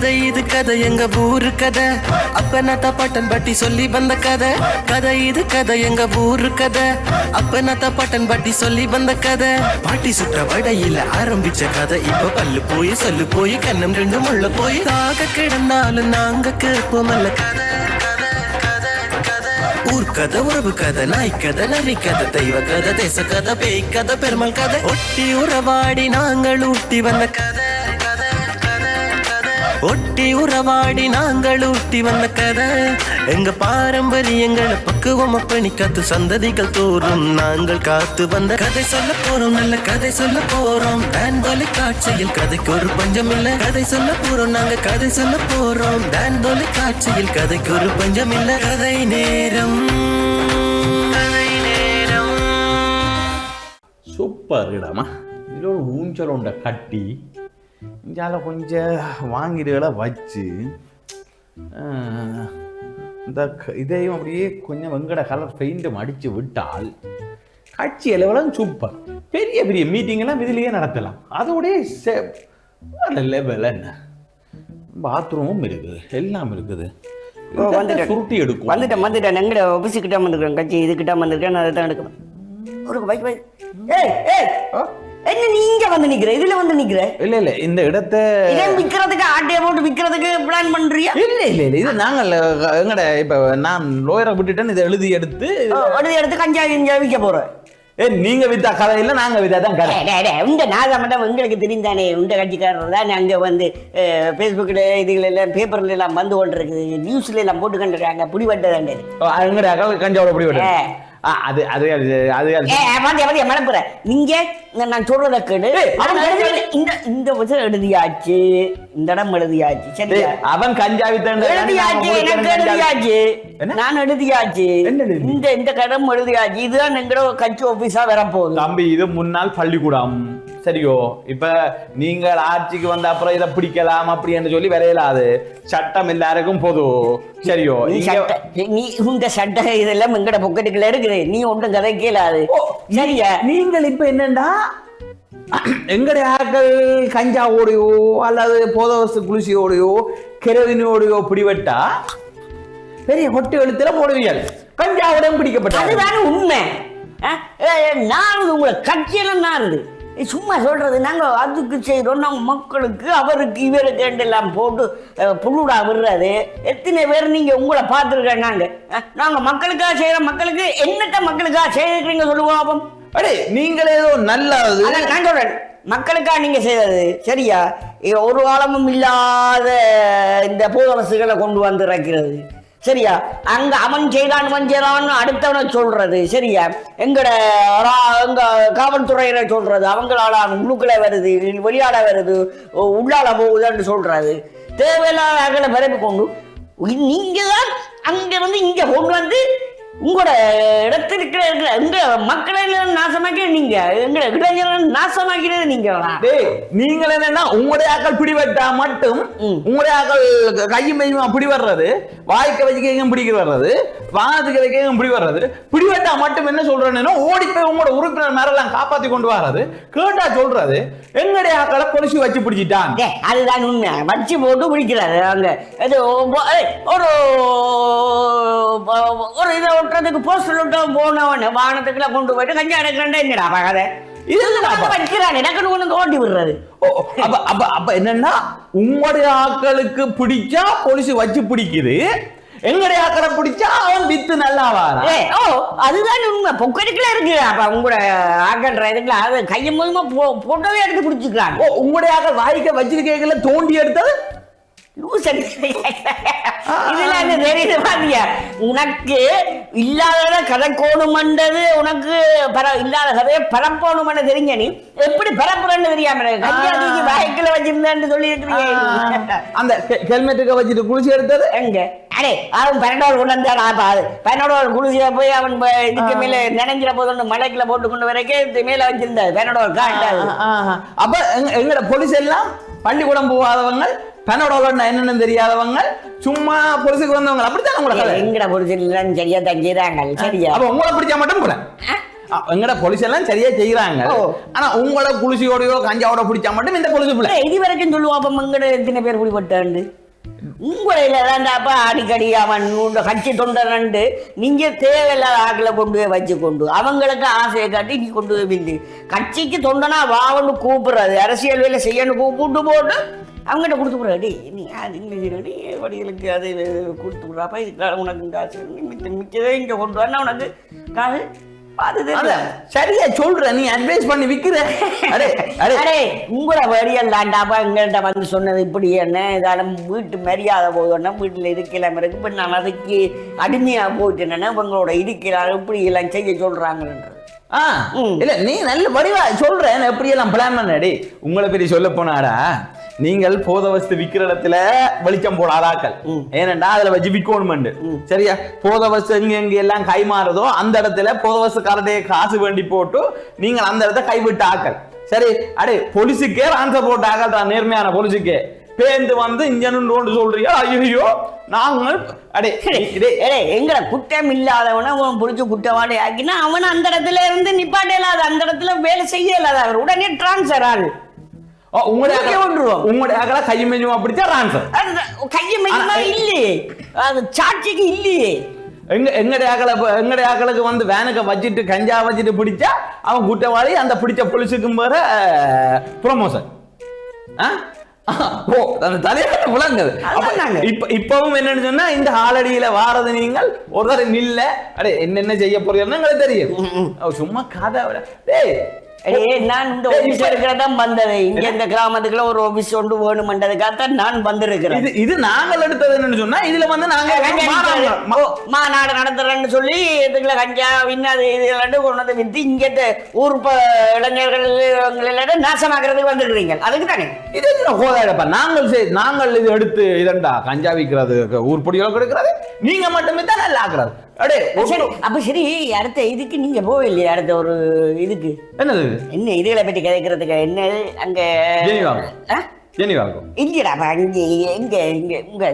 கதை இது கதை எங்க ஊரு கதை அப்பனாத்தா பாட்டன் பாட்டி சொல்லி வந்த கதை கதை இது கதை எங்க ஊரு கதை அப்பனாத்தா பாட்டன் பாட்டி சொல்லி வந்த கதை பாட்டி சுற்ற வடையில ஆரம்பிச்ச கதை இப்ப பல்லு போய் சொல்லு போய் கண்ணம் ரெண்டு முள்ள போய் தாக கிடந்தாலும் நாங்க கேட்போமல்ல கதை ஊர் கதை உறவு கதை நாய் கதை நரி கதை தெய்வ கதை தேச கதை பேய் கதை பெருமாள் கதை ஒட்டி உறவாடி நாங்கள் ஊட்டி வந்த கதை ஒட்டி உறவாடி நாங்கள் ஊட்டி வந்த கதை எங்க பாரம்பரியங்களை பக்குவமா பண்ணி காத்து சந்ததிகள் தோறும் நாங்கள் காத்து வந்த கதை சொல்ல போறோம் நல்ல கதை சொல்ல போறோம் டான் தொலைக்காட்சியில் கதைக்கு ஒரு பஞ்சம் இல்ல கதை சொல்ல போறோம் நாங்க கதை சொல்ல போறோம் டான் தொலைக்காட்சியில் கதைக்கு ஒரு பஞ்சம் இல்ல கதை நேரம் சூப்பர் இடமா இதில் ஒரு ஊஞ்சல் உண்டை கட்டி இங்கால கொஞ்சம் வாங்கிடுகளை வச்சு இந்த இதையும் அப்படியே கொஞ்சம் வெங்கட கலர் பெயிண்ட்டும் அடித்து விட்டால் காட்சி அளவில் சூப்பர் பெரிய பெரிய மீட்டிங்கெல்லாம் இதுலேயே நடத்தலாம் அதோடய லெவல் என்ன பாத்ரூமும் இருக்குது எல்லாம் இருக்குது சுருட்டி எடுக்கும் வந்துட்டேன் எங்கட ஆஃபீஸுக்கிட்ட வந்துருக்கேன் கட்சி இதுக்கிட்ட வந்துருக்கேன் நான் அதை தான் எடுக்கிறேன் ஒரு பைக் பைக் என்ன நீங்க வந்து நிக்கிற இதுல வந்து நிக்கிற இல்ல இந்த இடத்தை விக்கிறதுக்கு ஆட்டைய போட்டு விக்கிறதுக்கு பிளான் பண்றியா இல்ல இது நாங்கள் எங்கட இப்ப நான் லோயரை விட்டுட்டேன் இதை எழுதி எடுத்து கஞ்சா விற்க போறேன் நீங்க வித்தா கதை இல்ல நாங்க வித்தா தான் கதை உண்ட நாதா மட்டும் உங்களுக்கு தெரிந்தானே உண்ட கட்சிக்காரர் தான் அங்க வந்து பேஸ்புக்ல இதுல எல்லாம் பேப்பர்ல எல்லாம் வந்து கொண்டு இருக்குது நியூஸ்ல எல்லாம் போட்டு கண்டுருக்காங்க புடிவட்டதாண்டே எங்கட கஞ்சாவோட புடிவட்ட அது அது அது மனப்புற நீங்க நான் சொல்றத கேடு இந்த வருஷம் எழுதியாச்சு இந்த இடம் எழுதியாச்சு சரி அவன் கஞ்சாவி எழுதியாச்சு நான் எழுதியாச்சு இந்த கடம் எழுதியாச்சு இதுதான் எங்கட கட்சி ஆபீஸா வரப்போகுது தம்பி இது முன்னாள் பள்ளிக்கூடம் சரியோ இப்ப நீங்கள் ஆட்சிக்கு வந்த அப்புறம் இதை பிடிக்கலாம் அப்படி என்று சொல்லி வரையலாது சட்டம் எல்லாருக்கும் பொது சரியோ நீ இந்த சட்டம் இதெல்லாம் எங்கட பொக்கெட்டுக்குள்ள இருக்குது நீ ஒன்றும் கதை கேளாது சரியா நீங்கள் இப்ப என்னண்டா எங்கடைய ஆட்கள் கஞ்சாவோடையோ அல்லது போதவசு குளிசியோடையோ கெரோவினோடையோ பிடிவட்டா பெரிய கொட்டை எழுத்துல போடுவீர்கள் கஞ்சாவோடையும் பிடிக்கப்பட்ட அதுதானே உண்மை நான் உங்களை கட்சியெல்லாம் நாருது சும்மா சொல்றது நாங்க அதுக்கு செய்யறோம் நாங்க மக்களுக்கு அவருக்கு இவருக்கு எல்லாம் போட்டு புல்லுடா விடுறது எத்தனை பேர் நீங்க உங்களை பார்த்துருக்க நாங்க மக்களுக்காக செய்யற மக்களுக்கு என்னட்ட மக்களுக்காக செய்யறீங்க சொல்லுவோம் அப்போ அடே நீங்களே ஏதோ நல்லது நான் சொல்றேன் மக்களுக்காக நீங்க செய்தது சரியா ஒரு காலமும் இல்லாத இந்த போதவசுகளை கொண்டு வந்து இறக்கிறது சரியா அங்க அவன் செய்யறான்னு அடுத்தவனை சொல்றது சரியா எங்க காவல்துறையில சொல்றது அவங்களால உள்ளுக்குள்ள வருது வெளியாட வருது உள்ளால போகுதுன்னு சொல்றது தேவையில்லாத பரப்பி கொண்டு நீங்க தான் அங்க வந்து இங்க கொண்டு வந்து உங்களோட இடத்திற்கு எங்க மக்களை நாசமாக்கி நீங்க எங்க இளைஞர்கள் நாசமாக்கிறது நீங்க நீங்கள் என்னன்னா உங்களுடைய ஆக்கள் பிடிவட்டா மட்டும் உங்களுடைய ஆக்கள் கையும் மையுமா பிடி வர்றது வாய்க்க வச்சுக்கையும் பிடிக்க வர்றது வானத்துக்கு வைக்கையும் பிடி வர்றது பிடிவட்டா மட்டும் என்ன சொல்றேன்னா ஓடி போய் உங்களோட உறுப்பினர் மேரெல்லாம் காப்பாத்தி கொண்டு வர்றது கேட்டா சொல்றது எங்களுடைய ஆக்களை பொலிசி வச்சு பிடிச்சிட்டான் அதுதான் உண்மை வச்சு போட்டு பிடிக்கிறாரு அங்க ஒரு ஒரு இதை ஒட்டுறதுக்கு போஸ்டர் விட்டு போனவன வானத்துக்குள்ள கொண்டு போயிட்டு கஞ்சா எடுக்கிறேன் என்னடா பார்க்காத வைக்கிறான் எனக்கு ஒண்ணு ஓட்டி விடுறது அப்ப என்னன்னா உங்களுடைய ஆக்களுக்கு பிடிச்சா போலீஸ் வச்சு பிடிக்குது எங்களுடைய ஆக்களை பிடிச்சா அவன் வித்து நல்லா வாரா அதுதான் உண்மை பொக்கடிக்கல இருக்கு அப்ப உங்களோட ஆக்கன்ற இதுக்குல அது கையை மூலமா போட்டோவே எடுத்து பிடிச்சிக்கிறான் உங்களுடைய ஆக்கள் வாய்க்க வச்சிருக்கீங்கள தோண்டி எடுத்தது உனக்கு இல்லாத கதைக்கோணுமன்றது உனக்கு இல்லாத கதையை பரப்போணும்னு தெரிஞ்ச நீ எப்படி பரப்புறன்னு தெரியாம வாய்க்குல வச்சிருந்தேன்னு சொல்லி இருக்கிறீங்க அந்த ஹெல்மெட்டுக்கு வச்சுட்டு குளிச்சு எடுத்தது எங்க அடே அவன் 12 கொண்டு வந்தான் 12 குளிச்சில போய் அவன் இதுக்கு மேல நினைஞ்சிட போது மலைக்குள்ள போட்டு கொண்டு வரைக்கும் மேல வச்சிருந்தாரு 12 காட்டாது அப்ப எங்கட போலீஸ் எல்லாம் பள்ளிக்கூடம் போகாதவங்க பெனடோல என்னன்னு தெரியாதவங்க சும்மா பொலிசுக்கு வந்தவங்க அப்படித்தான் உங்களை எங்கட பொலிசு சரியா தான் செய்றாங்க சரியா அப்ப உங்களை பிடிச்சா மட்டும் கூட எங்கட போலீஸ் எல்லாம் சரியா செய்யறாங்க. ஆனா உங்களை குளிசியோடையோ கஞ்சாவோட பிடிச்சா மட்டும் இந்த போலீஸ் பிள்ளை இது வரைக்கும் சொல்லுவோம். அப்ப எங்கட எத்தனை பேர் பிடிபட்டாண்டு உங்களையில தாண்டாப்பா அடிக்கடி அவன் கட்சி தொண்டரண்டு நீங்க தேவையில்லாத ஆக்களை கொண்டு போய் வச்சு கொண்டு அவங்களுக்கு ஆசையை காட்டி நீ கொண்டு போய் விந்து கட்சிக்கு தொண்டனா வாவன்னு கூப்பிடுறது அரசியல் வேலை செய்யணும் கூப்பிட்டு போட்டு அவங்ககிட்ட கொடுத்து போறாடி நீ அது நீ வடிகளுக்கு அது கொடுத்து விடுறாப்பா இதுக்காக உனக்கு காசு மிச்சதே இங்க கொண்டு வரணும் உனக்கு காசு சரியா சொல்ற நீ அட்வைஸ் பண்ணி விக்கிற. உங்களோட வழியல் தாண்டாப்பா எங்கள்கிட்ட வந்து சொன்னது இப்படி என்ன இதாலும் வீட்டு மரியாதை போதுன்னா வீட்டுல இருக்கலாம் இருக்கு. இப்ப நான் அதுக்கு அடிமையா போயிட்டேன்னா உங்களோட இருக்கிறாங்க இப்படி எல்லாம் செய்ய சொல்றாங்கன்றது. இல்ல நீ நல்ல வடிவா சொல்றேன் எப்படி எல்லாம் பிளான் பண்ணடி. உங்களை பெரிய சொல்ல போனாடா நீங்கள் போத வஸ்து விக்கிற இடத்துல வெளிச்சம் போடாதாக்கள். ஏனண்டா அதுல வச்சு விக்கோணுமெண்டு சரியா. போத வஸ்து எங்க எல்லாம் கை மாறுதோ அந்த இடத்துல போத வஸ்துக்காரடைய காசு வேண்டி போட்டு நீங்கள் அந்த இடத்த கைவிட்ட ஆக்கள். சரி அடே போலீஸுக்கே ஆன்சர் போட்ட ஆக்கள் தான் நேர்மையான போலீஸுக்கே பேந்து வந்து இங்க சொல்றியா. ஐயோ நாங்கள் அடே எங்களை குற்றம் இல்லாதவன அவன் புடிச்சு குற்றவாளி ஆக்கினா அவன் அந்த இடத்துல இருந்து நிப்பாட்ட இல்லாத அந்த இடத்துல வேலை செய்ய இல்லாத அவர் உடனே டிரான்ஸ்பர் ஆள் உங்களுடைய கையமையும் அப்படித்தான் ஆன்சர். கையமையுமா இல்லையே அது சாட்சிக்கு இல்லையே. எங்கடைய ஆக்களுக்கு வந்து வேனுக்கு வச்சுட்டு கஞ்சா வச்சுட்டு பிடிச்சா அவன் குற்றவாளி அந்த பிடிச்ச போலீஸுக்கும் வர ப்ரொமோஷன். இப்பவும் என்னன்னு சொன்னா இந்த ஆளடியில வாரது நீங்கள் ஒரு நில்ல அடே என்னென்ன செய்ய போறீங்கன்னு தெரியும். சும்மா கதை நான் இந்த ஆபீஸ் இருக்கிறதான் வந்தது. இங்க இந்த கிராமத்துக்குள்ள ஒரு ஆபீஸ் ஒன்று வேணும்ன்றதுக்காகத்தான் நான் வந்திருக்கிறேன். இது நாங்கள் எடுத்தது என்னன்னு சொன்னா இதுல வந்து நாங்க மாநாடு நடத்துறேன்னு சொல்லி இதுக்குள்ள கஞ்சா விண்ணாது இது கொண்டு வந்து வித்து இங்க ஊர் இளைஞர்கள் நாசமாக்குறதுக்கு வந்துருக்கீங்க. அதுக்கு தானே இது என்ன கோதாடப்பா. நாங்கள் இது எடுத்து இதண்டா கஞ்சா விற்கிறது ஊர்பொடியோட எடுக்கிறது நீங்க மட்டுமே தான் நல்லா ஆக்குறது. அப்ப சரி அடுத்த இதுக்கு நீங்க போகலையே அடுத்த ஒரு இதுக்கு என்னது என்ன இதுகளை பற்றி கதைக்கிறதுக்கு என்ன அங்க இல்லையடா அங்கே எங்க இங்க உங்க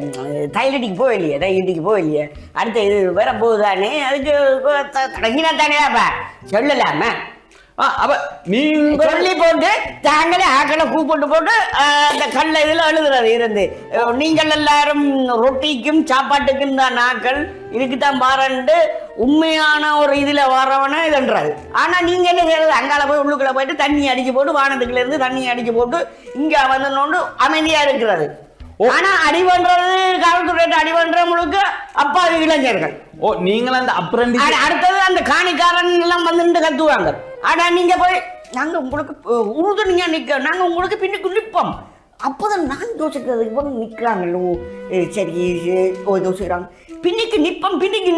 தைலடிக்கு போகலையே தைலடிக்கு போகலையே அடுத்த இது வேற போகுதானே அதுக்கு தொடங்கினா தானேப்பா சொல்லலாமா. நீங்க சொல்லி போட்டு தாங்களே ஆக்களை கூப்பிட்டு போட்டு அந்த கல்ல இதுல எழுதுறது இருந்து நீங்கள் எல்லாரும் ரொட்டிக்கும் சாப்பாட்டுக்கும் தான் ஆக்கள் இதுக்குத்தான் பாருன்ட்டு உண்மையான ஒரு இதுல வரவன இதுன்றாரு. ஆனா நீங்க என்ன செய்யறது அங்கால போய் உள்ளுக்குள்ள போயிட்டு தண்ணி அடிச்சு போட்டு வானத்துக்குள்ள இருந்து தண்ணி அடிச்சு போட்டு இங்க வந்து அமைதியா இருக்கிறது. ஆனா அடி பண்றது காவல்துறை அடி பண்ற முழுக்க அப்பாவி இளைஞர்கள். நீங்கள் அந்த அப்ரண்டிஸ் அடுத்தது அந்த காணிக்காரன் எல்லாம் வந்து கத்துவாங்க. ஆனா நீங்க போய் நாங்க உங்களுக்கு உறுதுணையா நிக்க நாங்க உங்களுக்கு பின்னுக்கு நிற்போம். அப்போதான் நான் யோசிக்கிறதுக்கு போது நிக்கிறாங்களோ சரி யோசிக்கிறாங்க பின்னிக்கு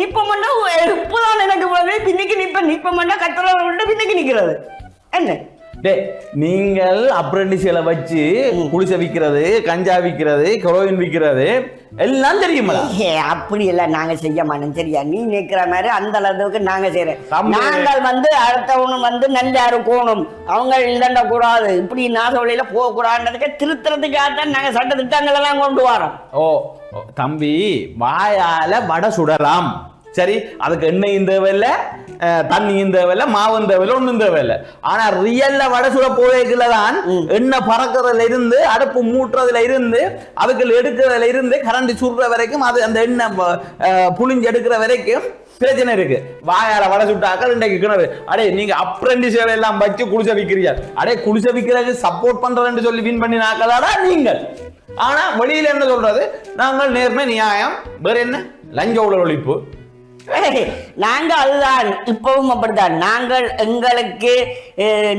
நிப்போம்னா இப்போதான் எனக்கு பின்னிக்கு நிப்போம்னா கத்துறவங்கள்ட்ட பின்னிக்கு நிக்கிறது என்ன. நீங்கள் அப்ரண்டிஸ்களை வச்சு குளிச விற்கிறது கஞ்சா விற்கிறது கொரோயின் விற்கிறது எல்லாம் தெரியுமா. அப்படி எல்லாம் நாங்க செய்ய மாட்டோம் சரியா. நீ நிக்கிற மாதிரி அந்த அளவுக்கு நாங்க செய்யறோம். நாங்கள் வந்து அடுத்தவனும் வந்து நல்லா இருக்கணும் அவங்க இல்லண்ட கூடாது இப்படி நாச வழியில போக கூடாதுன்றதுக்கு திருத்துறதுக்காகத்தான் நாங்க சட்ட திட்டங்கள் எல்லாம் கொண்டு வரோம். தம்பி வாயால வடை சுடலாம் சரி அதுக்கு எண்ணெயும் தேவையில்லை தண்ணியும் தேவையில்லை மாவும் தேவையில்லை ஒன்றும் தேவையில்லை. ஆனா ரியல்ல வடை சுட போவேக்குள்ளதான் எண்ணெய் பறக்கிறதுல இருந்து அடுப்பு மூட்டுறதுல இருந்து அதுக்கு எடுக்கிறதுல இருந்து கரண்டி சுடுற வரைக்கும் அது அந்த எண்ணெய் புளிஞ்சு எடுக்கிற வரைக்கும் பிரச்சனை இருக்கு. வாயால வடை சுட்டாக்கள் இன்றைக்கு கிணறு அடே நீங்க அப்ரண்டிஸ் எல்லாம் வச்சு குளிச விற்கிறீங்க. அடே குளிச விற்கிறதுக்கு சப்போர்ட் பண்றேன்னு சொல்லி வின் பண்ணி நாக்கலாடா நீங்கள். ஆனா வெளியில என்ன சொல்றது நாங்கள் நேர்மை நியாயம் வேற என்ன லஞ்ச ஊழல் ஒழிப்பு. நாங்க அதுதான் இப்பவும் அப்படித்தான். நாங்கள் எங்களுக்கு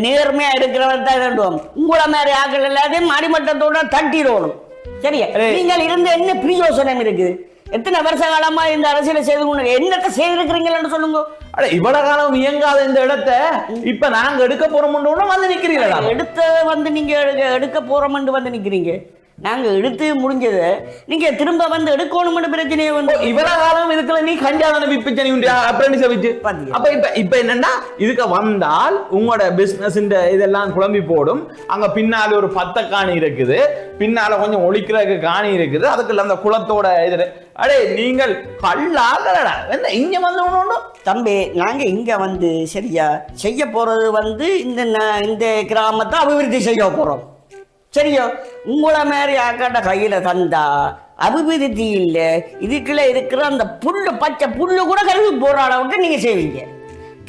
நேர்மையா இருக்கிறவர் தான் வேண்டுவோம். உங்களை மாதிரி ஆக்கள் எல்லாத்தையும் அடிமட்டத்தோட தட்டிடணும் சரியா. நீங்கள் இருந்து என்ன பிரயோசனம் இருக்குது. எத்தனை வருஷ காலமா இந்த அரசியலை செய்து என்னத்தை செய்திருக்கிறீங்கன்னு சொல்லுங்க. இவ்வளவு காலம் இயங்காத இந்த இடத்தை இப்ப நாங்க எடுக்க போறோம் வந்து நிக்கிறீங்களா. எடுக்க போறோம் வந்து நிக்கிறீங்க. நாங்க எடுத்து முடிஞ்சது நீங்க திரும்ப வந்து எடுக்கணும்னு பிரச்சனையே வந்து இவ்வளவு காலம் இதுக்குள்ள நீ கஞ்சாதான விப்பிச்ச நீ அப்ரெண்டிஸ வச்சு அப்ப இப்ப என்னன்னா இதுக்கு வந்தால் உங்களோட பிசினஸ் இதெல்லாம் குழம்பி போடும். அங்க பின்னால ஒரு 10 காணி இருக்குது, பின்னால கொஞ்சம் ஒழிக்கிறதுக்கு காணி இருக்குது, அதுக்குள்ள அந்த குளத்தோட இது அடே நீங்கள் கல்லாகலடா என்ன இங்க வந்து தம்பி. நாங்க இங்க வந்து சரியா செய்ய போறது வந்து இந்த கிராமத்தை அபிவிருத்தி செய்ய போறோம். சரியோ, உங்களை மாதிரி ஆக்காட்ட கையில தந்தா அபிவிருத்தி இல்லை. இதுக்குள்ள இருக்கிற அந்த புல்லு பச்சை புல்லு கூட கருவு போற அளவுக்கு நீங்க செய்வீங்க.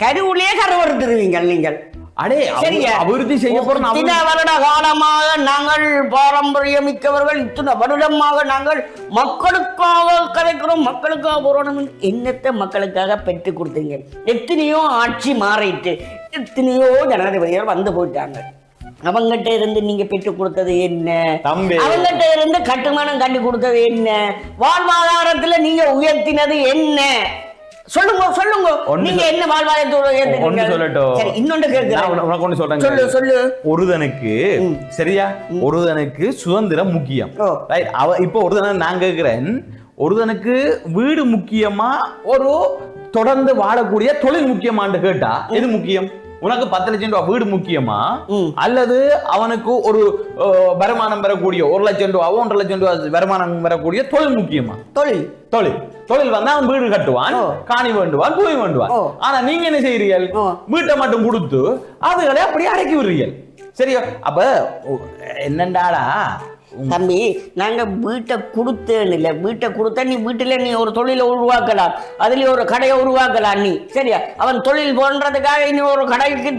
கருவுலயே கருவறுத்துருவீங்க நீங்கள். அடே சரியா, அபிவிருத்தி செய்ய போறோம். இத்தனை வருட காலமாக நாங்கள் பாரம்பரியம் மிக்கவர்கள், இத்தனை வருடமாக நாங்கள் மக்களுக்காக கலைக்கிறோம், மக்களுக்காக போறோம். என்னத்தை மக்களுக்காக பெற்று கொடுத்தீங்க? எத்தனையோ ஆட்சி மாறிட்டு எத்தனையோ ஜனாதிபதிகள் வந்து போயிட்டாங்க. அவங்ககிட்ட இருந்து நீங்க பெற்று கொடுத்தது என்ன? அவங்ககிட்ட இருந்து கட்டுமானம் கட்டி கொடுத்தது என்ன? வாழ்வாதாரத்துல நீங்க உயர்த்தினது என்ன? சொல்லுங்க சொல்லுங்க. நீங்க என்ன வாழ்வாதாரத்தோட இன்னொன்று சொல்றேன். சொல்லு சொல்லு. ஒருதனுக்கு சரியா, ஒருதனுக்கு சுதந்திரம் முக்கியம். இப்போ ஒருதன நான் கேட்கிறேன், ஒருதனுக்கு வீடு முக்கியமா ஒரு தொடர்ந்து வாழக்கூடிய தொழில் முக்கியமான்னு கேட்டா எது முக்கியம்? உனக்கு 10 லட்சம் ரூபாய் வீடு முக்கியமா, அல்லது அவனுக்கு ஒரு வருமானம் பெறக்கூடிய 1 லட்சம் ரூபாய் 1.5 லட்சம் ரூபாய் வருமானம் பெறக்கூடிய தொழில் முக்கியமா? தொழில் தொழில் தொழில் வந்தா அவன் வீடு கட்டுவான், காணி வேண்டுவான், பூமி வேண்டுவான். ஆனா நீங்க என்ன செய்றீர்கள்? வீட்டை மட்டும் கொடுத்து அதுகளை அப்படியே அடக்கி விடுறீர்கள். சரியா? அப்ப என்னண்டாடா தம்பி, நாங்க வீட்டை கொடுத்தேன்னு இல்லை. வீட்டை கொடுத்தா நீ வீட்டுல நீ ஒரு தொழிலை உருவாக்கலாம், அதுல ஒரு கடையை உருவாக்கலாம் நீ. சரியா? அவன் தொழில் போன்றதுக்காக நீ ஒரு கடைக்கு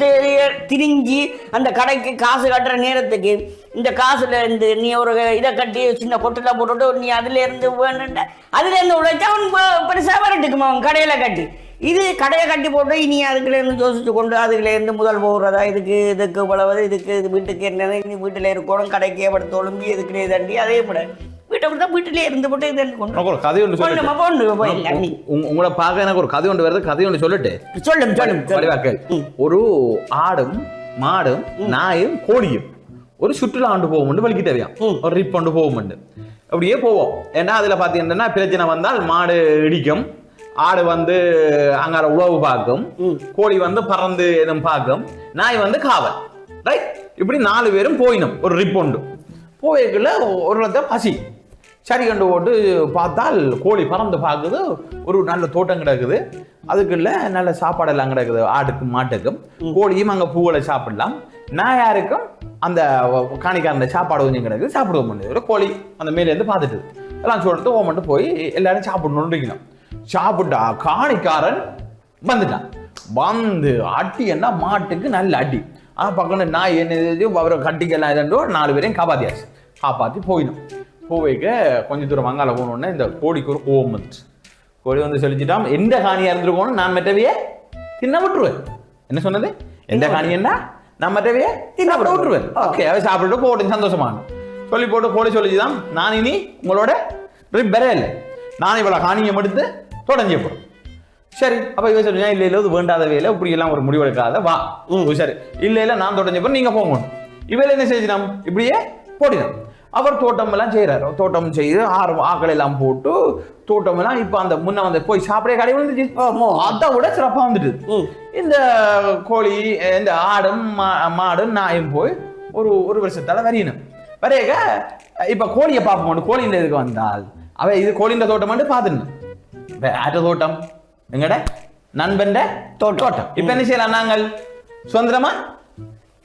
திரிஞ்சி அந்த கடைக்கு காசு கட்டுற நேரத்துக்கு இந்த காசுல இருந்து நீ ஒரு இதை கட்டி சின்ன கொட்டுல போட்டுட்டு நீ அதுல இருந்து வேணுண்ட அதுல இருந்து உழைச்சா அவன் பெருசா வரட்டுக்குமா அவன் கடையில கட்டி. இது கடையை கட்டி போட்டு இனி அதுக்குலேருந்து யோசிச்சு கொண்டு அதுக்குலேருந்து முதல் போகிறதா, இதுக்கு உழவது, இதுக்கு இது வீட்டுக்கு என்ன, இனி வீட்டில் இருக்கணும், கடைக்கு எப்படி தொழும்பி இதுக்குள்ளே தண்டி அதே போட வீட்டை கொடுத்தா வீட்டிலே இருந்து போட்டு இது கொண்டு கதை ஒன்று உங்களை பார்க்க எனக்கு ஒரு கதை ஒன்று வருது. கதை ஒன்று சொல்லிட்டு சொல்லும். ஒரு ஆடும் மாடும் நாயும் கோழியும் ஒரு சுற்றுலா ஆண்டு போவோம், வலிக்கிட்டு தேவையா ஒரு ரிப் கொண்டு போவோம். அப்படியே போவோம். ஏன்னா அதுல பாத்தீங்கன்னா பிரச்சனை வந்தால் மாடு இடிக்கும், ஆடு வந்து அங்கால உழவு பார்க்கும், கோழி வந்து பறந்து எதுவும் பார்க்கும், நாய் வந்து காவல். ரைட்? இப்படி 4 பேரும் போயினோம். ஒரு ரிப்பொண்டு போய்க்குள்ள ஒரு இடத்த பசி சரி கண்டு போட்டு பார்த்தால் கோழி பறந்து பார்க்குது, ஒரு நல்ல தோட்டம் கிடக்குது, அதுக்குள்ள நல்ல சாப்பாடெல்லாம் கிடக்குது, ஆட்டுக்கும் மாட்டுக்கும். கோழியும் அங்கே பூவை சாப்பிடலாம், நாயாருக்கும் அந்த காணிக்காரன் சாப்பாடு கொஞ்சம் கிடக்குது, சாப்பிடுவோம். ஒரு கோழி அந்த மேலேருந்து பார்த்துட்டு எல்லாம் சொல்லிட்டு ஓமட்டு போய் எல்லாரும் சாப்பிடணும்னு இருக்கணும். சாப்பிட்டா காணிக்காரன் வந்துட்டான். வந்து அட்டி என்ன மாட்டுக்கு நல்ல அடி. பக்கம் நாய் என்ன அவரை கட்டிக்கலாம் இதோ 4 பேரையும் காப்பாத்தியாச்சு. காப்பாற்றி போயிடும். போவைக்க கொஞ்சம் தூரம் மங்கால போகணுன்னா இந்த கோழிக்கு ஒரு கோவம் வந்துச்சு. கோழி வந்து செழிச்சிட்டான், எந்த காணியா இருந்திருக்கணும் நான் மற்றவையே தின்ன விட்டுருவேன். என்ன சொன்னது? எந்த காணியன்னா நான் மற்றவையே தின்ன விட்டுருவேன். ஓகே, அவ சாப்பிட்டு போட்டு சந்தோஷமான சொல்லி போட்டு கோழி சொல்லிச்சுதான், நான் இனி உங்களோட பெற இல்லை, நான் இவ்வளோ காணியம் எடுத்து தொடங்கி போறோம். சரி, அப்ப இவ சொல்லுங்க இல்ல இல்ல வேண்டாத வேலை இப்படி எல்லாம் ஒரு முடிவெடுக்காத வா. சரி, இல்ல இல்ல நான் தொடங்கி போறேன், நீங்க போங்க. இவையில என்ன செஞ்சினோம்? இப்படியே போடினோம். அவர் தோட்டம் எல்லாம் செய்யறாரு. தோட்டம் செய்து ஆக்கள் எல்லாம் போட்டு தோட்டம் எல்லாம் இப்ப அந்த முன்ன வந்து போய் சாப்பிட கடை வந்துச்சு. அதை விட சிறப்பா வந்துட்டு இந்த கோழி இந்த ஆடும் மாடும் நாயும் போய் ஒரு வருஷத்தால வரையணும். வரையக இப்ப கோழியை பார்ப்போம். கோழியின் இதுக்கு வந்தால் அவ இது கோழியின் தோட்டம் மட்டும் பார்த்துடணும். ஆட்ட தோட்டம் எங்கட நண்பன் தோட்டம். இப்ப என்ன செய்யலாம்? நாங்கள் சுதந்திரமா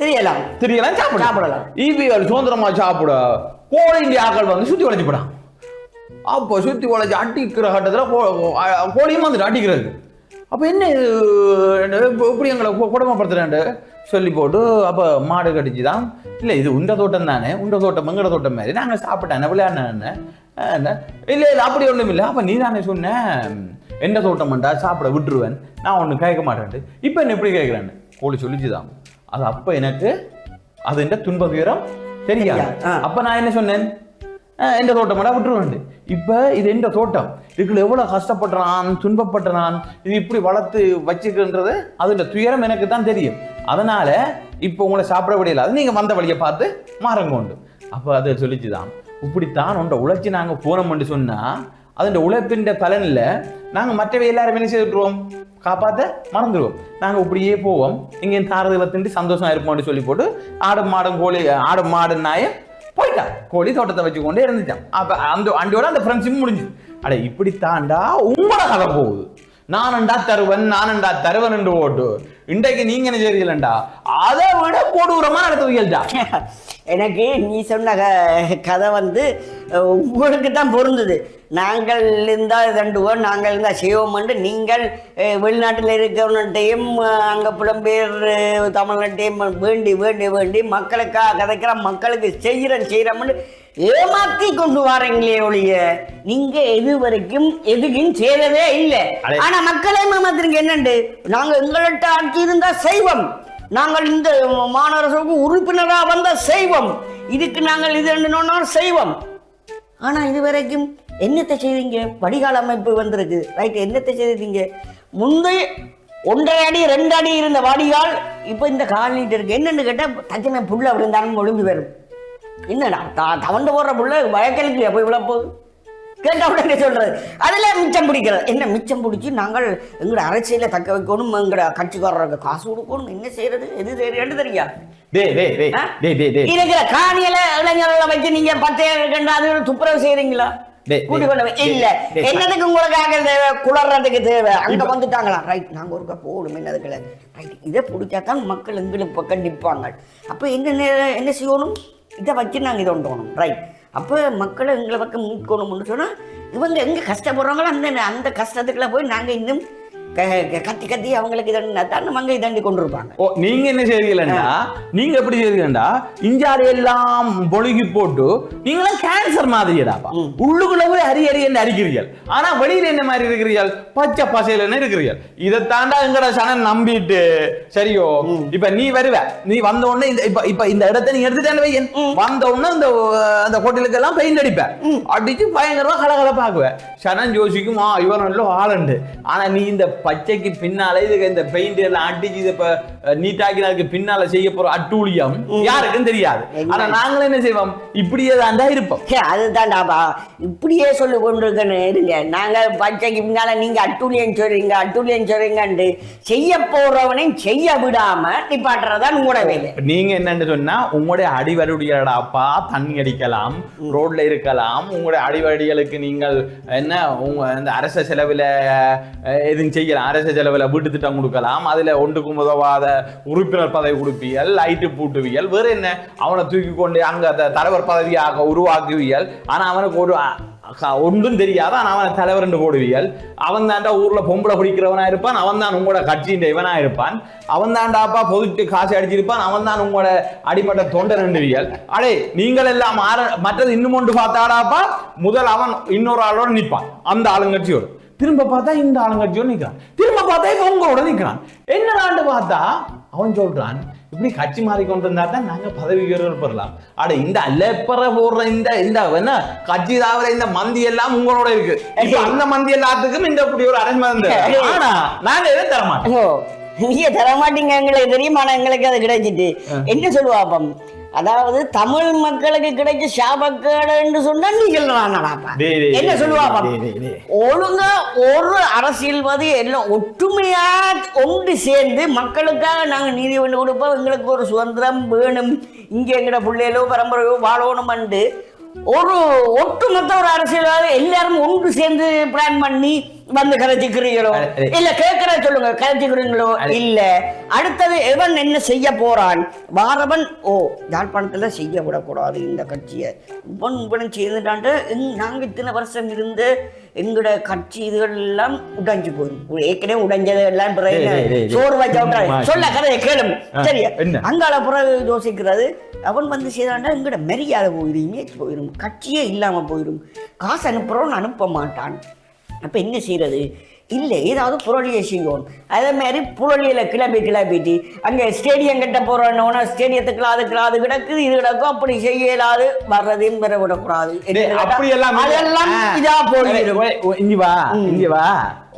தெரியலாம் சாப்பிடலாம். ஈபிஎல் சுதந்திரமா சாப்பிட கோழி ஆக்கள் வந்து சுத்தி உழைச்சு போடான். அப்போ சுத்தி உழைச்சு அடிக்கிற கட்டத்துல கோழியும் வந்துட்டு அடிக்கிறது. அப்ப என்ன இப்படி எங்களை குடும்பப்படுத்துறேன் சொல்லி போட்டு அப்ப மாடு கடிச்சுதான். இல்ல இது உண்ட தோட்டம் தானே, உண்ட தோட்டம் எங்கட தோட்டம் மாதிரி நாங்க சாப்பிட்டேன் விளையாடுன. இல்ல இல்ல அப்படி ஒண்ணும் இல்லை. அப்ப நீ தானே சொன்ன எந்த தோட்டம்டா சாப்பிட விட்டுருவேன், நான் ஒண்ணு கேட்க மாட்டேன். இப்ப என்ன எப்படி கேட்கிறேன்னு கோழி சொல்லிச்சுதான். அது அப்ப எனக்கு அது என்ற துன்ப துயரம் தெரியாது. அப்ப நான் என்ன சொன்னேன்? எந்த தோட்டமாடா விட்டுருவேன். இப்ப இது எந்த தோட்டம், இதுக்குள்ள எவ்வளவு கஷ்டப்படுறான், துன்பப்படுறான், இது இப்படி வளர்த்து வச்சுக்கின்றது அதுல துயரம் எனக்கு தான் தெரியும். அதனால இப்ப உங்களை சாப்பிட விடையில அது நீங்க வந்த வழியை பார்த்து மாறங்க உண்டு. அப்ப அதை சொல்லிச்சுதான், ஓ இப்படித்தான் உண்ட உழைச்சி நாங்க போனோம்னு சொன்னா அதோட உழைப்பின் பலன்ல நாங்க மற்றவை எல்லாரும் என்ன செய்துட்டுருவோம், காப்பாற்ற மறந்துடுவோம். நாங்க இப்படியே போவோம், இங்கே தாரதில் திண்டு சந்தோஷமா இருப்போம்னு சொல்லி போட்டு ஆடு மாடு நாயை போயிட்டான், கோழி தோட்டத்தை வச்சு கொண்டே இருந்துட்டான். அப்ப அந்த அண்டியோட அந்த ஃப்ரெண்ட்ஷிப் முடிஞ்சு. அட இப்படித்தாண்டா உங்களோட கதை போகுது. நானண்டா தருவன் என்று ஓட்டு இன்றைக்கு நீங்க என்ன செய்றீங்களா, அதை விட கொடூரமா நடத்துவீங்கள்டா. எனக்கு நீ சொன்ன கதை உங்களுக்கு தான் பொருந்தது. நாங்கள் இருந்தால் தண்டுவோம், நாங்கள் இருந்தால் செய்வோம்ட்டு நீங்கள் வெளிநாட்டில் இருக்கிறவன்ட்டையும் அங்கே புலம்பெயர் தமிழ்நாட்டையும் வேண்டி வேண்டி வேண்டி மக்களுக்காக கதைக்கிற மக்களுக்கு செய்கிறோம்னு ஏமாத்தி கொண்டு வாரீங்களே ஒழிய நீங்க எது வரைக்கும் எதுக்கும் செய்யறதே இல்லை. ஆனா மக்களை ஏமாத்துறீங்க. என்னண்டு நாங்க எங்கள்கிட்ட ஆட்சி இருந்தா செய்வோம், நாங்கள் இந்த மாநகரசபைக்கு உறுப்பினரா வந்த செய்வோம், இதுக்கு நாங்கள் இது செய்வோம். ஆனா இது வரைக்கும் என்னத்தை செய்வீங்க? வடிகால் அமைப்பு வந்திருக்கு, ரைட், என்னத்தை செய்வீங்க? முந்தைய 1.5 அடி 2 அடி இருந்த வடிகால் இப்ப இந்த கால் நீட்டு இருக்கு. என்னன்னு கேட்டா தச்சமே புள்ள அப்படி இருந்தாலும் ஒழுங்கு வரும். என்னடா தவண்டு போடுற புள்ள வயக்கலுக்கு போய் விழ போகுது கேட்டா உடனே சொல்றது. அதுல மிச்சம் பிடிக்கிறது. என்ன மிச்சம் பிடிச்சி நாங்கள் எங்களோட அரசியலை தக்க வைக்கணும், எங்களோட கட்சிக்காரருக்கு காசு கொடுக்கணும், என்ன செய்யறது எது செய்யறது தெரியா? இருக்கிற காணியில இளைஞர்களை வச்சு நீங்க 10,000 துப்புரவு செய்யறீங்களா? இல்ல என்னதுக்கு உங்களுக்காக தேவை, குளறதுக்கு தேவை. அங்க வந்துட்டாங்களா, ரைட், நாங்க ஒருக்கா போகணும் என்னதுக்குல, ரைட், இதை பிடிச்சாதான் மக்கள் எங்களுக்கு பக்கம் நிற்பாங்க. அப்ப என்ன செய்யணும், இதை வச்சு நாங்கள் இதை ஒன்றணும், ரைட். அப்போ மக்களை எங்களை பக்கம் மீட்கணும்னு சொன்னால் இவங்க எங்கே கஷ்டப்படுறாங்களோ அந்த கஷ்டத்துக்குள்ள போய் நாங்கள் இன்னும் கத்தி கத்தி அவங்களுக்கு மங்கை தண்டி கொண்டிருப்பாங்க. ஓ, நீங்க என்ன செய்வீங்களா, நீங்க எப்படி செய்வீங்களா, இஞ்சாறு எல்லாம் பொழுகி போட்டு நீங்களாம் கேன்சர் மாதிரிடாப்பா, உள்ளுக்குள்ள போய் அரி என்று அரிக்கிறீர்கள், ஆனா வெளியில என்ன மாதிரி இருக்கிறீர்கள், பச்சை பசையில இருக்கிறீர்கள். இதை தாண்டா எங்கட சனம் நம்பிட்டு சரியோ. இப்ப நீ வருவ, நீ வந்த உடனே இப்ப இந்த இடத்த நீ எடுத்துட்டேன்னு வையன், வந்த உடனே அந்த ஹோட்டலுக்கு எல்லாம் பெயிண்ட் அடிப்ப, அடிச்சு பயங்கரமா கலகலப்பாக்குவ. சனம் யோசிக்கும் இவன் நல்ல ஆளுண்டு. ஆனா நீ இந்த பச்சைக்கு பின்னால இதுக்கு இந்த பெயிண்ட் எல்லாம் அடிச்சு இதை நீட்டாக்கினதுக்கு பின்னால செய்ய போற அட்டூழியம் யாருக்கும் தெரியாது. ஆனா நாங்களும் என்ன செய்வோம், இப்படியே தாண்டா இருப்போம். அதுதான்டாப்பா, இப்படியே சொல்லி கொண்டிருக்கேன்னு இருங்க. நாங்க பச்சைக்கு பின்னால நீங்க அட்டூழியம் சொல்றீங்கன்னு செய்ய போறவனையும் செய்ய விடாம நிப்பாட்டுறதான் உங்களோட வேலை. நீங்க என்னன்னு சொன்னா உங்களுடைய அடிவருடையடாப்பா தண்ணி அடிக்கலாம், ரோட்ல இருக்கலாம், உங்களுடைய அடிவருடிகளுக்கு நீங்கள் என்ன இந்த அரச செலவுல எதுவும் செய்யலாம், அரசு செலவில் வீட்டு திட்டம் கொடுக்கலாம், அதுல ஒன்றுக்கும் உதவாத உறுப்பினர் பதவி கொடுப்பியல், லைட்டு பூட்டுவியல், வேற என்ன அவனை தூக்கி கொண்டு அங்க தலைவர் பதவியாக உருவாக்குவியல். ஆனா அவனுக்கு ஒரு ஒன்றும் தெரியாது, ஆனா அவனை தலைவர் என்று போடுவியல். அவன் தாண்டா ஊர்ல பொம்பளை பிடிக்கிறவனா இருப்பான், அவன் தான் உங்களோட கட்சியின் இவனா இருப்பான், அவன் தாண்டாப்பா பொதுட்டு காசு அடிச்சிருப்பான், அவன் தான் உங்களோட அடிமட்ட தொண்டை நின்றுவியல். அடே நீங்கள் எல்லாம் மற்றது இன்னும் ஒன்று பார்த்தாடாப்பா, முதல் அவன் இன்னொரு ஆளோட நிற்பான், அந்த ஆளுங்கட்சியோடு. திரும்ப பார்த்தா இந்த ஆளுங்கட்சியோடு நிற்கிறான், திரும்ப பார்த்தா இப்ப உங்களோட நிற்கிறான். என்னடான்னு பார்த்தா அவன் சொல்றான், இப்படி கட்சி மாறிக்கொண்டு இருந்தா தான் நாங்க பதவி உயர்வு பெறலாம். அட இந்த அல்லப்பற போடுற இந்த என்ன கட்சி தாவர இந்த மந்தி எல்லாம் உங்களோட இருக்கு, அந்த மந்தி எல்லாத்துக்கும் இந்த இப்படி ஒரு அரேஞ்ச்மெண்ட். ஆனா நாங்க எதுவும் தரமாட்டோம். நீங்க தரமாட்டீங்க எங்களுக்கு தெரியும், ஆனா எங்களுக்கு அது கிடைச்சிட்டு என்ன சொல்லுவாப்பம், அதாவது தமிழ் மக்களுக்கு கிடைச்ச சாபக்கேடு என்று சொன்னா நீங்கள் என்ன சொல்லுவாப்பா, ஒழுங்கா ஒரு அரசியல்வாதி எல்லாம் ஒற்றுமையா ஒன்று சேர்ந்து மக்களுக்காக நாங்க நீதி பண்ணி கொடுப்போம், எங்களுக்கு ஒரு சுதந்திரம் வேணும், இங்க எங்கட பிள்ளைகளோ பரம்பரையோ வாழணும் என்று ஒரு ஒட்டுமொத்த ஒரு அரசியல்வாதி எல்லாரும் ஒன்று சேர்ந்து பிளான் பண்ணி வந்து கரைச்சிக்கிறீங்களோ இல்ல கேட்கற சொல்லுங்க, கரைச்சிக்கிறீங்களோ இல்ல. அடுத்தது எவன் என்ன செய்ய போறான், வாரவன் யாழ்ப்பாணத்துல செய்ய விடக்கூடாது இந்த கட்சியை, இவன் செய்துட்டான்ட்டு நாங்க இத்தனை வருஷம் இருந்து எங்களோட கட்சி இதுகள் எல்லாம் உடைஞ்சு போயிடும், ஏற்கனவே உடைஞ்சது எல்லாம் சோறு வச்ச சொல்ல கதையை கேளும் சரியா. அங்கால பிறகு யோசிக்கிறது, அவன் வந்து செய்தான்டா எங்களோட மரியாதை போயிடும், இமேஜ் போயிடும், கட்சியே இல்லாம போயிடும், காசு அனுப்புறோன்னு அனுப்ப மாட்டான். அப்ப என்ன செய்யறது, இல்லை ஏதாவது புரளியை செய்யும். அதே மாதிரி புரளியில கிளப்பிட்டு அங்கே ஸ்டேடியம் கட்ட போறோன்னா ஸ்டேடியத்துக்கு அது கிடக்குது இது கிடக்கும், அப்படி செய்யலாது வர்றதையும் பெற விடக்கூடாது, அதெல்லாம் இதா போயிடும். இங்க வா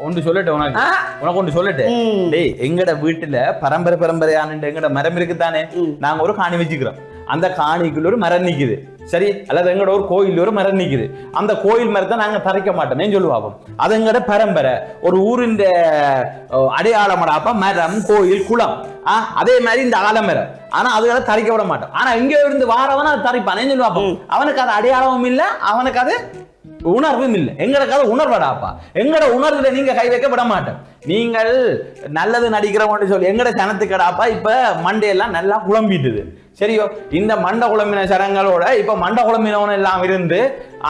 ஒன்று சொல்லட்டு, உனக்கு ஒன்று சொல்லட்டு, டேய் எங்கட வீட்டுல பரம்பரையான எங்கட மரம் இருக்குதானே, நாங்க ஒரு காணி வச்சுக்கிறோம், அந்த காணிக்குள்ள ஒரு மரம் நிக்குது சரி, அல்லது எங்கட ஒரு கோயில் ஒரு மரம் நிக்குது, அந்த கோயில் மரத்தை நாங்க தரைக்க மாட்டோம் சொல்லுவாங்க. அது எங்கட பரம்பரை, ஒரு ஊரின் அடையாளமடாப்பா மரம், கோயில், குளம். அதே மாதிரி இந்த ஆலமரம். ஆனா அதுகளை தரைக்க விட மாட்டோம். ஆனா இங்க இருந்து வாரவன் அது தரைப்பானே சொல்லுவாங்க. அவனுக்கு அது அடையாளமும் இல்லை, அவனுக்கு அது உணர்வும் இல்லை. எங்களுக்கு அது உணர்வடாப்பா. எங்கட உணர்வுல நீங்க கை வைக்க விட மாட்டேன். நீங்கள் நல்லது நடிக்கிறவன்னு சொல்லி எங்கட சனத்துக்கடாப்பா இப்ப மண்டையெல்லாம் நல்லா குழம்பிட்டுது. சரியோ, இந்த மண்ட குழம்பின சரங்களோட இப்ப மண்ட குழம்பினவன் எல்லாம் இருந்து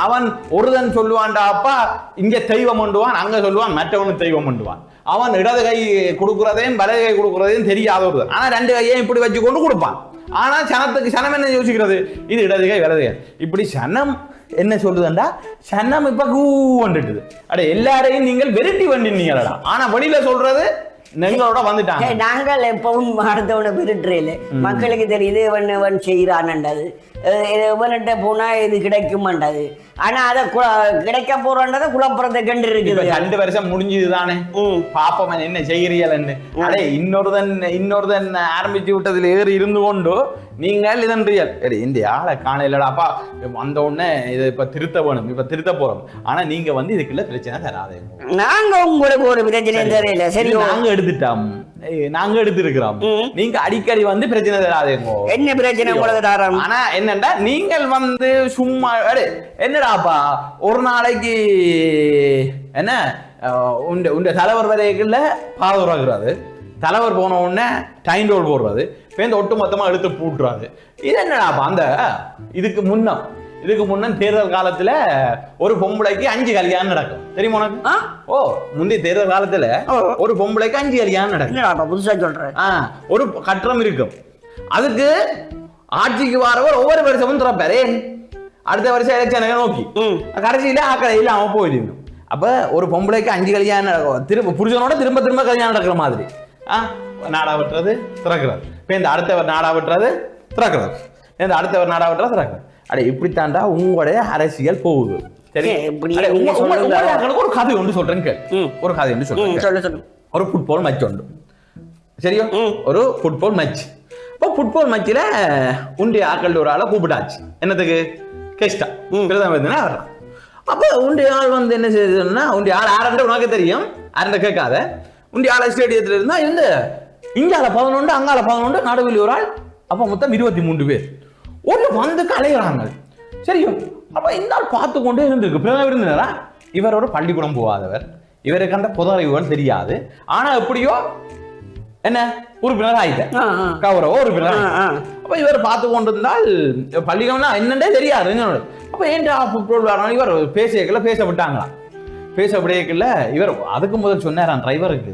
அவன் ஒருதன் சொல்லுவான்டாப்பா இங்க தெய்வம் உண்டுவான், அங்க சொல்லுவான் மற்றவனு தெய்வம் உண்டுவான். அவன் இடது கை கொடுக்குறதையும் வலது கை கொடுக்குறதையும் தெரியாத ஒருத்தன். ஆனா ரெண்டு கையையும் இப்படி வச்சு கொண்டு கொடுப்பான். ஆனா சனத்துக்கு சனம் என்ன யோசிக்கிறது, இது இடது கை வலது கை. இப்படி சனம் என்ன சொல்லுதுண்டா, சனம் இப்ப கூண்டுட்டுது. அட எல்லாரையும் நீங்கள் வெரைட்டி பண்ணினீங்களா, ஆனா வெளியில சொல்றது நெங்களோட வந்துட்டாங்க. நாங்கள் எப்பவும் அடுத்தவனை விருட்டுறையில மக்களுக்கு தெரியுது இவன் செய்யறான்ன்றது, இவன்கிட்ட போனா இது கிடைக்குமாண்டது. ஆனா அதை கிடைக்க போறோன்றதை குழப்பறதை கண்டு இருக்குது. 2 வருஷம் முடிஞ்சது தானே, பாப்பவன் என்ன செய்கிறீர்கள். அடே இன்னொருதன் ஆரம்பிச்சு விட்டதுல ஏறி இருந்து கொண்டு நீங்கள் இதன் இந்த ஆளை காணலடாப்பா வந்த உடனே இதை இப்ப திருத்த வேணும், இப்ப திருத்த போறோம். ஆனா நீங்க வந்து இதுக்குள்ள பிரச்சனை தராதே. நாங்க உங்களுக்கு ஒரு பிரச்சனை தெரியல. சரி, நாங்க எடுத்துட்டோம், நாங்க எடுத்திருக்கிறோம். நீங்க அடிக்கடி வந்து பிரச்சனை தராதேங்க. என்ன பிரச்சனை உங்களுக்கு தரோம்? ஆனா என்னண்டா நீங்கள் வந்து சும்மா என்னடாப்பா ஒரு நாளைக்கு என்ன உண்ட தலைவர் வரைக்குள்ள பாதுகாக்கிறாரு, தலைவர் போன உடனே டைம் டோல் போடுறது, பேருந்து ஒட்டு மொத்தமா எடுத்து பூட்டுறாரு. இது என்னடாப்பா அந்த இதுக்கு முன்ன தேர்தல் காலத்துல ஒரு பொம்பளைக்கு 5 கல்யாணம் நடக்கும் தெரியுமா உனக்கு? ஓ, முந்தைய தேர்தல் காலத்துல ஒரு பொம்பளைக்கு 5 கல்யாணம் நடக்கும். புதுசா சொல்றேன். ஒரு கட்டணம் இருக்கும். அதுக்கு ஆட்சிக்கு வரவர் ஒவ்வொரு வருஷமும் திறப்பாரு. அடுத்த வருஷம் எலெக்ஷனை நோக்கி கடைசியில ஆக்கடையில் அவன் போயிடும். அப்ப ஒரு பொம்பளைக்கு 5 கல்யாணம் நடக்கும். திரும்ப புருஷனோட திரும்ப கல்யாணம் நடக்கிற மாதிரி நாடா விட்டுறது திறக்கிறது, இந்த அடுத்தவர் நாடா விட்டுறது திறக்கிறது, இந்த அடுத்தவர் நாடா விட்டுறது திறக்கிறது. அட இப்படித்தாண்டா உங்களுடைய அரசியல் போகுது. சரி, ஒரு கதை ஒன்று சொல்றேன் கேள். ஒரு கதை ஒன்று சொல்றேன். ஒரு ஃபுட்பால் மேட்ச் உண்டு. சரியோ, ஒரு ஃபுட்பால் மேட்ச். இப்போ ஃபுட்பால் மேட்சில் உண்டிய ஆக்கள் ஒரு ஆளை கூப்பிட்டாச்சு. என்னத்துக்கு? கெஸ்டா பிரதமர் வர்றான். அப்போ உண்டிய ஆள் வந்து என்ன செய்யுதுன்னா, உண்டிய ஆள் ஆரண்ட உனக்கு தெரியும், ஆரண்ட கேட்காத. உண்டிய ஆள் ஸ்டேடியத்தில் இருந்தால் இந்த இங்கால 11 அங்கால 11 நடுவில் ஒரு ஆள். அப்போ மொத்தம் 23 பேர் ஒரு வந்து கலைகிறாங்க. சரியோ, அப்போ இந்த ஆள் பார்த்து கொண்டே இருந்திருக்கு. பிரதமர் இருந்தாரா, இவர் ஒரு பள்ளிக்கூடம் போகாதவர், இவருக்கு அந்த பொது அறிவுகள் தெரியாது. ஆனா எப்படியோ என்ன உறுப்பினர் ஆயிட்டேன், கௌரவ உறுப்பினர். அப்ப இவர் பார்த்து கொண்டிருந்தால் பள்ளிக்கூடம்னா என்னன்னே தெரியாது. அப்ப ஏன்டா இவர் பேச விட்டாங்களாம். பேச விடையக்குள்ள இவர் அதுக்கு முதல் சொன்னாராம் டிரைவருக்கு,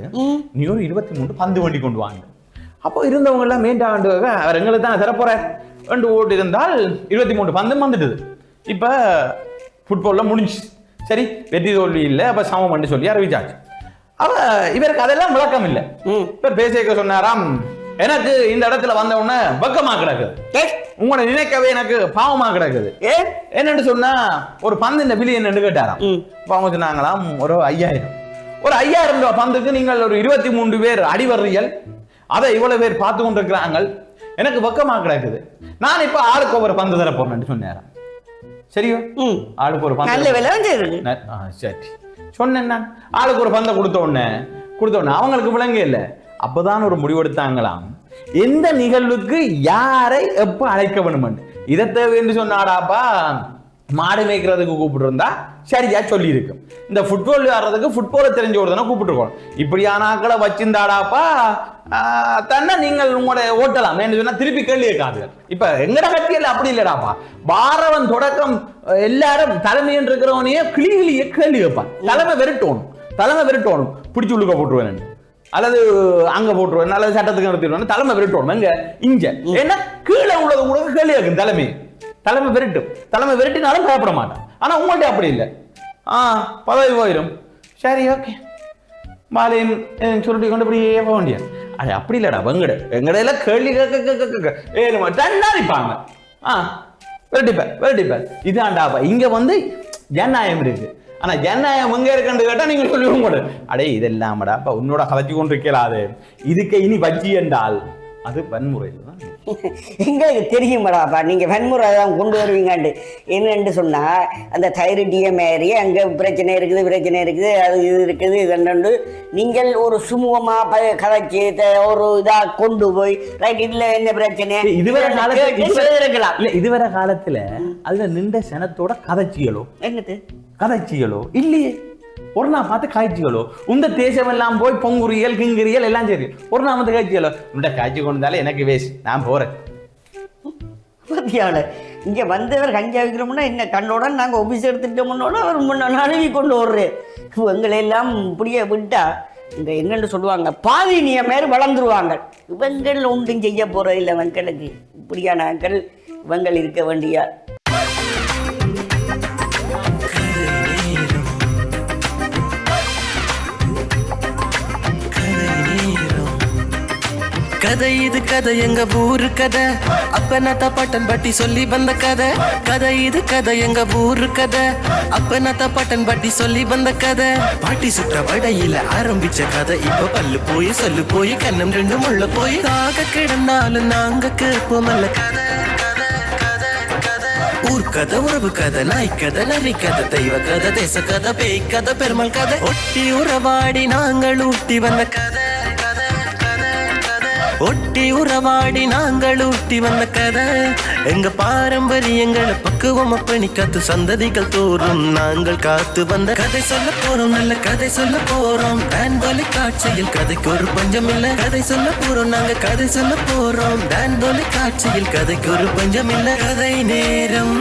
நீ ஒரு 23 பந்து வண்டி கொண்டு வாங்க. அப்போ இருந்தவங்க எல்லாம் மேண்டாண்டுவாங்க, அவர் எங்களுக்கு தான் தரப்போறார் ரெண்டு ஓட்டு இருந்தால் 23 பந்தும் வந்துடுது. இப்ப ஃபுட்பால்ல முடிஞ்சு. சரி, வெற்றி தோல்வி இல்லை, அப்ப சமம் பண்ணி சொல்லி அறிவிச்சாச்சு. அவ இவருக்கு அதெல்லாம் விளக்கம் இல்லை. இப்ப பேசிக்க சொன்னாராம், எனக்கு இந்த இடத்துல வந்த உடனே பக்கமா கிடக்குது, உங்களை நினைக்கவே எனக்கு பாவமா கிடக்குது. என்னன்னு சொன்னா ஒரு பந்து இந்த விலை என்னன்னு கேட்டாராம். அவங்க சொன்னாங்களாம், ஒரு 5000 ரூபாய் பந்துக்கு நீங்கள் ஒரு 23 பேர் அடிவர்றீர்கள், அதை இவ்வளவு பேர் பார்த்து கொண்டிருக்கிறாங்க, எனக்கு பக்கமா கிடக்குது. நான் இப்ப ஆளுக்கு ஒரு பந்து தர போறேன்னு சொன்னாராம். சரியோ, ஆளுக்கு ஒரு பந்து. சரி சொன்னேன், நான் ஆளுக்கு ஒரு பந்தை கொடுத்த உடனே அவங்களுக்கு விளங்க இல்லை. அப்பதான் ஒரு முடிவெடுத்தாங்களாம், எந்த நிகழ்வுக்கு யாரை எப்ப அழைக்க வேணும். இதை தேவை என்று சொன்னாடாப்பா, மாடு மேய்க்கிறதுக்கு கூப்பிட்டு இருந்தா சரியா சொல்லி இருக்கும். இந்த ஃபுட்பால் விளையாடுறதுக்கு ஃபுட்பாலை தெரிஞ்ச ஒருத்தனை கூப்பிட்டுருக்கோம். இப்படியான ஆக்களை வச்சிருந்தாடாப்பா தன்னை நீங்கள் உங்களுடைய ஓட்டலாம் என்று சொன்னா திருப்பி கேள்வி கேட்காது. இப்ப எங்கட கட்சியில் அப்படி இல்லடாப்பா, பாரவன் தொடக்கம் எல்லாரும் தலைமையின் இருக்கிறவனையே கிளிகிளியே கேள்வி கேட்பான். தலைமை வெறுட்டோணும் பிடிச்சு உள்ளுக்க போட்டுருவேன், அல்லது அங்க போட்டுருவேன், அல்லது சட்டத்துக்கு நிறுத்திடுவேன். தலைமை வெறுட்டோணும் எங்க இங்க, ஏன்னா கீழே உள்ளது உங்களுக்கு கேள்வி கேட்கும். தலைமை வெறுட்டினாலும் பயப்பட மாட்டான். ஆனா உங்கள்ட்ட அப்படி இல்லை, பதவி போயிடும். சரி, ஓகே, மாலையும் சுருட்டி கொண்டு இப்படியே போக வேண்டியது. அது அப்படி இல்லடா, எங்கடையில கேள்வி கேட்காதிப்பாங்க. வெரட்டிப்பார் இதாண்டாப்பா. இங்க வந்து ஜனநாயகம் இருக்கு. ஆனா ஜனநாயகம் எங்க இருக்குன்னு கேட்டா நீங்க சொல்லுவோம் கூட, அடே இதெல்லாமடாப்பா உன்னோட கதைச்சு கொண்டு இருக்கலாது, இதுக்கு இனி வச்சி என்றால் அது வன்முறை தான். எங்களுக்கு தெரியுமாடாப்பா நீங்கள் வன்முறை தான் கொண்டு வருவீங்கண்டு. என்னென்று சொன்னால் அந்த தைரடிய மாதிரி அங்கே பிரச்சனை இருக்குது அது இது இருக்குது இதண்டு நீங்கள் ஒரு சுமூகமாக கதைச்சி ஒரு இதாக கொண்டு போய் ரைட் இதில் என்ன பிரச்சனை இதுவரை இருக்கலாம். இல்லை இதுவரை காலத்தில் அதில் நின்ற சனத்தோட கதைச்சிகளோ என்னது கதைச்சிகளோ இல்லையே. ஒரு நாள் பார்த்து காய்ச்சிகளோ இந்த தேசம் எல்லாம் போய் பொங்குறியல் கிங்கிரியல் எல்லாம் சரி ஒரு நாள் வந்து காய்ச்சிகளோ இந்த காய்ச்சி கொண்டாலே எனக்கு வேஸ்ட் நான் போறேன். பத்தியால இங்கே வந்தவர் கஞ்சா வைக்கிறோம்னா என்ன கண்ணோட நாங்கள் ஆஃபீஸ் எடுத்துட்டோம்னோட அவர் நழுவி கொண்டு வர்றேன். இவங்களை எல்லாம் இப்படியே விட்டா இந்த என்னென்னு சொல்லுவாங்க பாதினிய மாரி வளர்ந்துருவாங்க. இவங்கள் ஒன்றும் செய்ய போறதில்லை. மக்களுக்கு இப்படியான ஆட்கள் இவங்கள் இருக்க வேண்டிய கதை இது கதை எங்க ஊரு கதை அப்பனத்த பட்டன் பட்டி சொல்லி வந்த கதை. கதை இது கதை எங்க ஊரு கதை அப்பனத்த பட்டன் பட்டி சொல்லி வந்த கதை. பாட்டி சுற்ற வடையில ஆரம்பிச்ச கதை இப்ப பல்லு போய் சொல்லு போய் கண்ணம் ரெண்டு முள்ள போய் தாக கிடந்தாலும் நாங்க கேட்போமல்ல கதை. ஊர் கதை உறவு கதை நாய் கதை நரி கதை தெய்வ கதை தேச கதை பேய் கதை பெருமாள் கதை ஒட்டி உறவாடி நாங்கள் ஊட்டி வந்த கதை. ஒட்டி உறவாடி நாங்கள் ஊட்டி வந்த கதை எங்க பாரம்பரியங்களை பக்குவம் அப்பணி காத்து சந்ததிகள் தோறும் நாங்கள் காத்து வந்த கதை சொல்ல போறோம் நல்ல கதை சொல்ல போறோம். டான்பாலி காட்சியில் கதைக்கு ஒரு பஞ்சம் இல்ல கதை சொல்ல போறோம் நாங்க கதை சொல்ல போறோம். டான்பாலி காட்சியில் கதைக்கு ஒரு பஞ்சம் இல்ல கதை நேரம்.